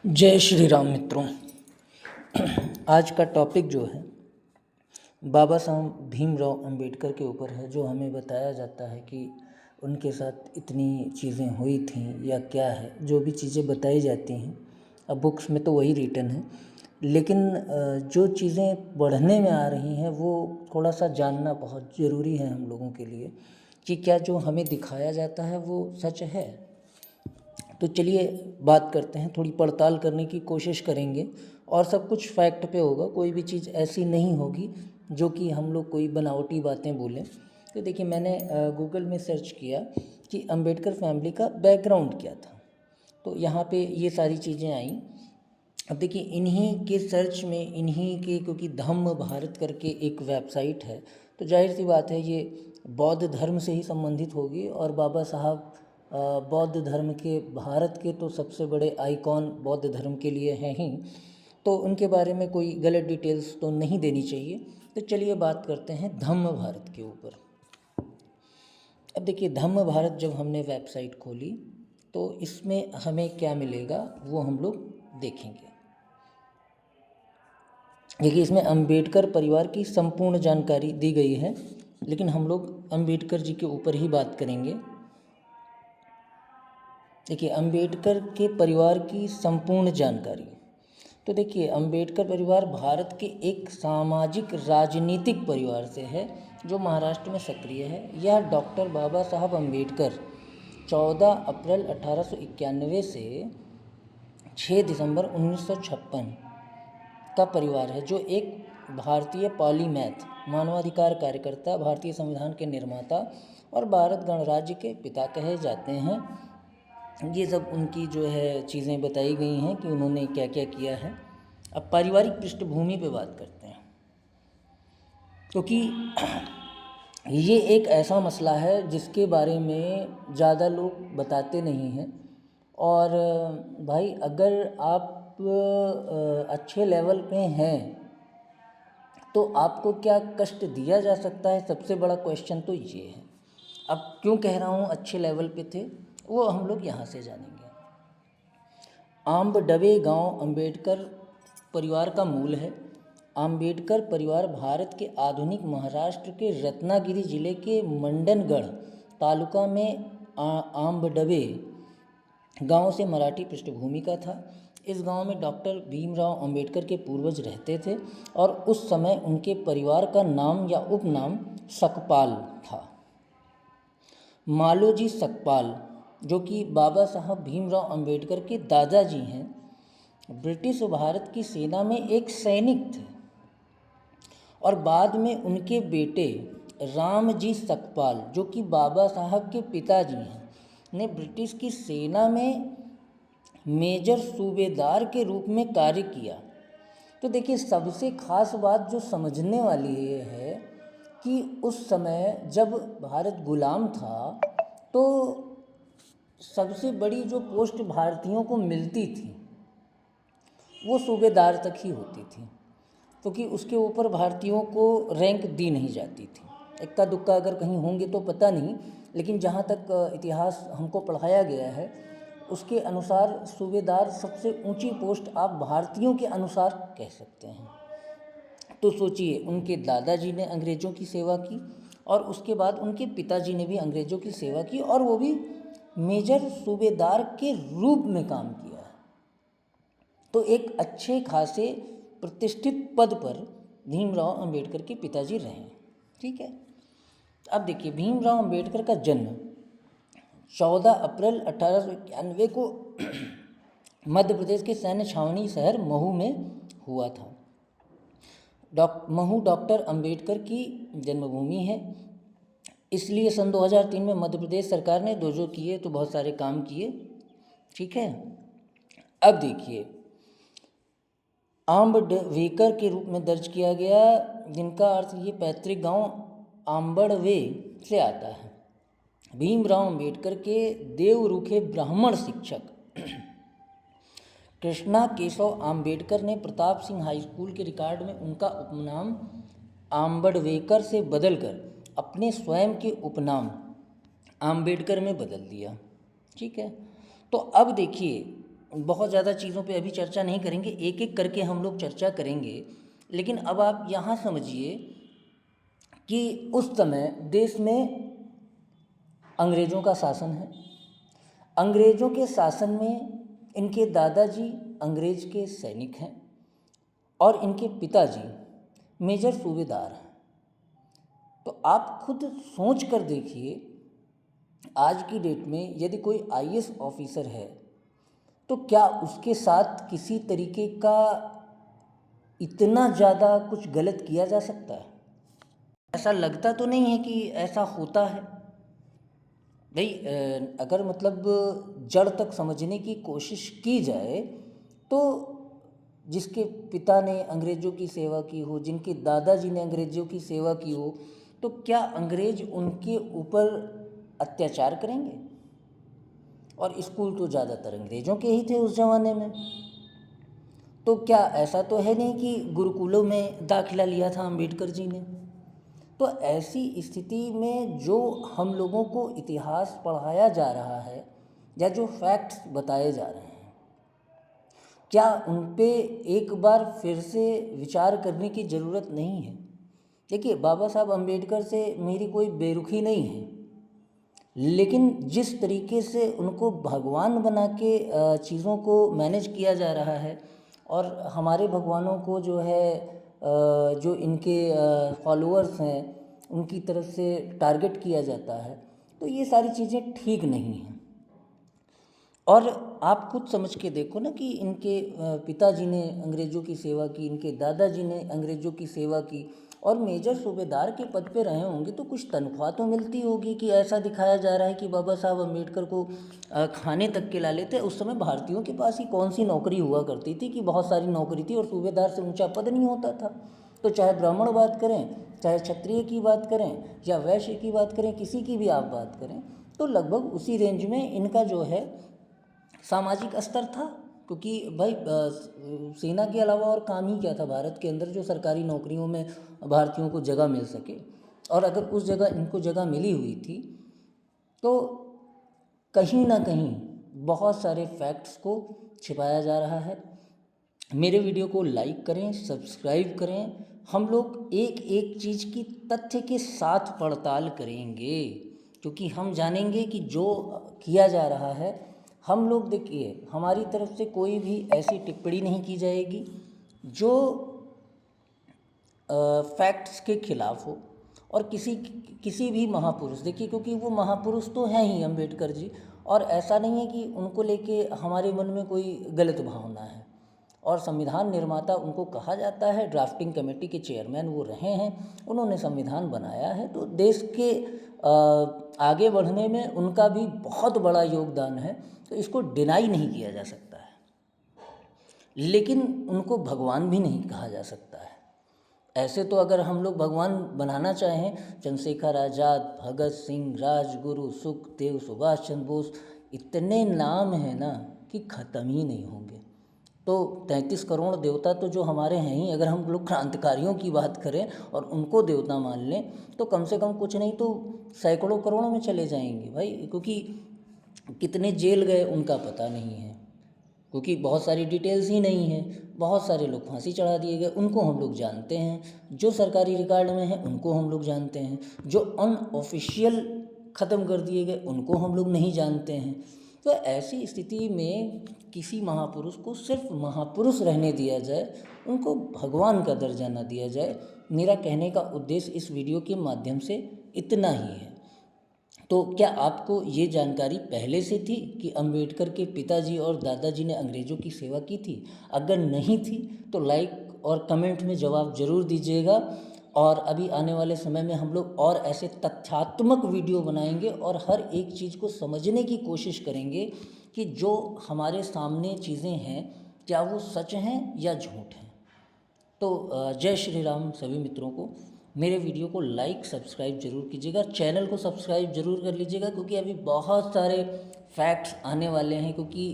जय श्री राम मित्रों। आज का टॉपिक जो है बाबा साहब भीमराव अंबेडकर के ऊपर है। जो हमें बताया जाता है कि उनके साथ इतनी चीज़ें हुई थीं या क्या है, जो भी चीज़ें बताई जाती हैं, अब बुक्स में तो वही रिटन है, लेकिन जो चीज़ें पढ़ने में आ रही हैं वो थोड़ा सा जानना बहुत ज़रूरी है हम लोगों के लिए कि क्या जो हमें दिखाया जाता है वो सच है। तो चलिए बात करते हैं, थोड़ी पड़ताल करने की कोशिश करेंगे और सब कुछ फैक्ट पे होगा। कोई भी चीज़ ऐसी नहीं होगी जो कि हम लोग कोई बनावटी बातें बोलें। तो देखिए, मैंने गूगल में सर्च किया कि अंबेडकर फैमिली का बैकग्राउंड क्या था, तो यहाँ पे ये सारी चीज़ें आईं। अब देखिए, इन्हीं के सर्च में, इन्हीं के, क्योंकि धम्म भारत करके एक वेबसाइट है, तो जाहिर सी बात है ये बौद्ध धर्म से ही संबंधित होगी। और बाबा साहब बौद्ध धर्म के, भारत के तो सबसे बड़े आइकॉन बौद्ध धर्म के लिए हैं ही, तो उनके बारे में कोई गलत डिटेल्स तो नहीं देनी चाहिए। तो चलिए बात करते हैं धम्म भारत के ऊपर। अब देखिए, धम्म भारत जब हमने वेबसाइट खोली तो इसमें हमें क्या मिलेगा वो हम लोग देखेंगे। देखिए, इसमें अंबेडकर परिवार की संपूर्ण जानकारी दी गई है, लेकिन हम लोग अंबेडकर जी के ऊपर ही बात करेंगे। देखिए, अंबेडकर के परिवार की संपूर्ण जानकारी। तो देखिए, अंबेडकर परिवार भारत के एक सामाजिक राजनीतिक परिवार से है जो महाराष्ट्र में सक्रिय है। यह डॉक्टर बाबा साहब अंबेडकर 14 अप्रैल 1891 से 6 दिसंबर 1956 का परिवार है, जो एक भारतीय पॉलीमैथ, मानवाधिकार कार्यकर्ता, भारतीय संविधान के निर्माता और भारत गणराज्य के पिता कहे जाते हैं। ये सब उनकी जो है चीज़ें बताई गई हैं कि उन्होंने क्या क्या किया है। अब पारिवारिक पृष्ठभूमि पे बात करते हैं, क्योंकि ये एक ऐसा मसला है जिसके बारे में ज़्यादा लोग बताते नहीं हैं। और भाई, अगर आप अच्छे लेवल पे हैं तो आपको क्या कष्ट दिया जा सकता है, सबसे बड़ा क्वेश्चन तो ये है। अब क्यों कह रहा हूँ अच्छे लेवल पे थे, वो हम लोग यहाँ से जानेंगे। आम्बडवे गांव अंबेडकर परिवार का मूल है। अंबेडकर परिवार भारत के आधुनिक महाराष्ट्र के रत्नागिरी जिले के मंडनगढ़ तालुका में आम्बडवे गांव से मराठी पृष्ठभूमि का था। इस गांव में डॉक्टर भीमराव अंबेडकर के पूर्वज रहते थे और उस समय उनके परिवार का नाम या उपनाम सकपाल था। मालोजी सकपाल, जो कि बाबा साहब भीमराव अंबेडकर के दादाजी हैं, ब्रिटिश भारत की सेना में एक सैनिक थे और बाद में उनके बेटे रामजी सकपाल, जो कि बाबा साहब के पिताजी हैं, ने ब्रिटिश की सेना में मेजर सूबेदार के रूप में कार्य किया। तो देखिए, सबसे खास बात जो समझने वाली ये है कि उस समय जब भारत गुलाम था तो सबसे बड़ी जो पोस्ट भारतीयों को मिलती थी वो सूबेदार तक ही होती थी, क्योंकि उसके ऊपर भारतीयों को रैंक दी नहीं जाती थी। इक्का दुक्का अगर कहीं होंगे तो पता नहीं, लेकिन जहाँ तक इतिहास हमको पढ़ाया गया है उसके अनुसार सूबेदार सबसे ऊंची पोस्ट आप भारतीयों के अनुसार कह सकते हैं। तो सोचिए, उनके दादाजी ने अंग्रेज़ों की सेवा की और उसके बाद उनके पिताजी ने भी अंग्रेज़ों की सेवा की, और वो भी मेजर सूबेदार के रूप में काम किया है। तो एक अच्छे खासे प्रतिष्ठित पद पर भीमराव अंबेडकर के पिताजी रहे। ठीक है। अब देखिए, भीमराव अंबेडकर का जन्म 14 अप्रैल 1891 को मध्य प्रदेश के सैन्य छावनी शहर महू में हुआ था। महू डॉक्टर अंबेडकर की जन्मभूमि है, इसलिए सन 2003 में मध्य प्रदेश सरकार ने जो किए तो बहुत सारे काम किए। ठीक है। अब देखिए, आम्बडवेकर के रूप में दर्ज किया गया, जिनका अर्थ ये पैतृक गांव आम्बडवे से आता है। भीमराव अंबेडकर के देवरुखे ब्राह्मण शिक्षक कृष्णा केशव आम्बेडकर ने प्रताप सिंह हाई स्कूल के रिकॉर्ड में उनका उपनाम आम्बडवेकर से बदलकर अपने स्वयं के उपनाम आम्बेडकर में बदल दिया। ठीक है। तो अब देखिए, बहुत ज़्यादा चीज़ों पे अभी चर्चा नहीं करेंगे, एक एक करके हम लोग चर्चा करेंगे। लेकिन अब आप यहाँ समझिए कि उस समय देश में अंग्रेज़ों का शासन है। अंग्रेज़ों के शासन में इनके दादाजी अंग्रेज़ के सैनिक हैं और इनके पिताजी मेजर सूबेदार हैं। तो आप खुद सोच कर देखिए, आज की डेट में यदि कोई आईएएस ऑफिसर है तो क्या उसके साथ किसी तरीके का इतना ज़्यादा कुछ गलत किया जा सकता है? ऐसा लगता तो नहीं है कि ऐसा होता है। भाई अगर मतलब जड़ तक समझने की कोशिश की जाए तो जिसके पिता ने अंग्रेज़ों की सेवा की हो, जिनके दादाजी ने अंग्रेज़ों की सेवा की हो, तो क्या अंग्रेज़ उनके ऊपर अत्याचार करेंगे? और स्कूल तो ज़्यादातर अंग्रेज़ों के ही थे उस ज़माने में। तो क्या ऐसा तो है नहीं कि गुरुकुलों में दाखिला लिया था अम्बेडकर जी ने? तो ऐसी स्थिति में जो हम लोगों को इतिहास पढ़ाया जा रहा है या जो फैक्ट्स बताए जा रहे हैं, क्या उन पे एक बार फिर से विचार करने की ज़रूरत नहीं है? देखिए, बाबा साहब अम्बेडकर से मेरी कोई बेरुखी नहीं है, लेकिन जिस तरीके से उनको भगवान बना के चीज़ों को मैनेज किया जा रहा है और हमारे भगवानों को जो है जो इनके फॉलोअर्स हैं उनकी तरफ से टारगेट किया जाता है, तो ये सारी चीज़ें ठीक नहीं हैं। और आप खुद समझ के देखो ना कि इनके पिताजी ने अंग्रेज़ों की सेवा की, इनके दादाजी ने अंग्रेज़ों की सेवा की और मेजर सूबेदार के पद पे रहे होंगे तो कुछ तनख्वाह तो मिलती होगी कि ऐसा दिखाया जा रहा है कि बाबा साहब अम्बेडकर को खाने तक के ला लेते। उस समय भारतीयों के पास ही कौन सी नौकरी हुआ करती थी कि बहुत सारी नौकरी थी और सूबेदार से ऊंचा पद नहीं होता था। तो चाहे ब्राह्मण बात करें, चाहे क्षत्रिय की बात करें या वैश्य की बात करें, किसी की भी आप बात करें, तो लगभग उसी रेंज में इनका जो है सामाजिक स्तर था। क्योंकि भाई सेना के अलावा और काम ही क्या था भारत के अंदर जो सरकारी नौकरियों में भारतीयों को जगह मिल सके। और अगर उस जगह इनको जगह मिली हुई थी तो कहीं ना कहीं बहुत सारे फैक्ट्स को छिपाया जा रहा है। मेरे वीडियो को लाइक करें, सब्सक्राइब करें। हम लोग एक एक चीज़ की तथ्य के साथ पड़ताल करेंगे, क्योंकि हम जानेंगे कि जो किया जा रहा है, हम लोग देखिए हमारी तरफ से कोई भी ऐसी टिप्पणी नहीं की जाएगी जो फैक्ट्स के खिलाफ हो। और किसी भी महापुरुष, देखिए क्योंकि वो महापुरुष तो हैं ही अम्बेडकर जी, और ऐसा नहीं है कि उनको लेके हमारे मन में कोई गलत भावना है। और संविधान निर्माता उनको कहा जाता है, ड्राफ्टिंग कमेटी के चेयरमैन वो रहे हैं, उन्होंने संविधान बनाया है, तो देश के आगे बढ़ने में उनका भी बहुत बड़ा योगदान है, तो इसको डिनाई नहीं किया जा सकता है। लेकिन उनको भगवान भी नहीं कहा जा सकता है। ऐसे तो अगर हम लोग भगवान बनाना चाहें, चंद्रशेखर आज़ाद, भगत सिंह, राजगुरु, सुखदेव, सुभाष चंद्र बोस, इतने नाम हैं ना कि ख़त्म ही नहीं होंगे। तो 33 करोड़ देवता तो जो हमारे हैं ही, अगर हम लोग क्रांतिकारियों की बात करें और उनको देवता मान लें तो कम से कम कुछ नहीं तो सैकड़ों करोड़ों में चले जाएंगे भाई। क्योंकि कितने जेल गए उनका पता नहीं है, क्योंकि बहुत सारी डिटेल्स ही नहीं है। बहुत सारे लोग फांसी चढ़ा दिए गए, उनको हम लोग जानते हैं। जो सरकारी रिकॉर्ड में है उनको हम लोग जानते हैं। जो अनऑफिशियल ख़त्म कर दिए गए उनको हम लोग नहीं जानते हैं। तो ऐसी स्थिति में किसी महापुरुष को सिर्फ महापुरुष रहने दिया जाए, उनको भगवान का दर्जा न दिया जाए। मेरा कहने का उद्देश्य इस वीडियो के माध्यम से इतना ही है। तो क्या आपको ये जानकारी पहले से थी कि अंबेडकर के पिताजी और दादाजी ने अंग्रेज़ों की सेवा की थी? अगर नहीं थी तो लाइक और कमेंट में जवाब ज़रूर दीजिएगा। और अभी आने वाले समय में हम लोग और ऐसे तथ्यात्मक वीडियो बनाएंगे और हर एक चीज़ को समझने की कोशिश करेंगे कि जो हमारे सामने चीज़ें हैं क्या वो सच हैं या झूठ हैं। तो जय श्री राम सभी मित्रों को। मेरे वीडियो को लाइक सब्सक्राइब जरूर कीजिएगा, चैनल को सब्सक्राइब जरूर कर लीजिएगा, क्योंकि अभी बहुत सारे फैक्ट्स आने वाले हैं। क्योंकि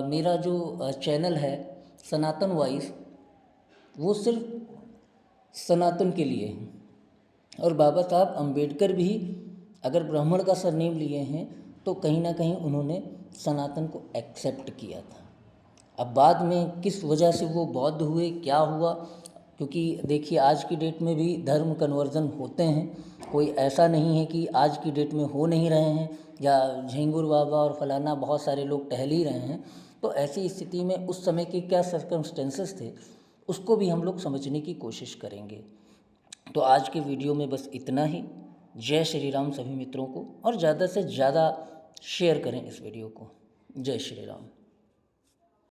मेरा जो चैनल है सनातन वॉइस, वो सिर्फ सनातन के लिए है। और बाबा साहब अम्बेडकर भी अगर ब्राह्मण का सरनेम लिए हैं तो कहीं ना कहीं उन्होंने सनातन को एक्सेप्ट किया था। अब बाद में किस वजह से वो बौद्ध हुए, क्या हुआ, क्योंकि देखिए आज की डेट में भी धर्म कन्वर्जन होते हैं, कोई ऐसा नहीं है कि आज की डेट में हो नहीं रहे हैं या झिंगुर बाबा और फलाना बहुत सारे लोग टहल ही रहे हैं। तो ऐसी स्थिति में उस समय के क्या सर्कमस्टेंसेस थे उसको भी हम लोग समझने की कोशिश करेंगे। तो आज के वीडियो में बस इतना ही। जय श्री राम सभी मित्रों को, और ज़्यादा से ज़्यादा शेयर करें इस वीडियो को। जय श्री राम।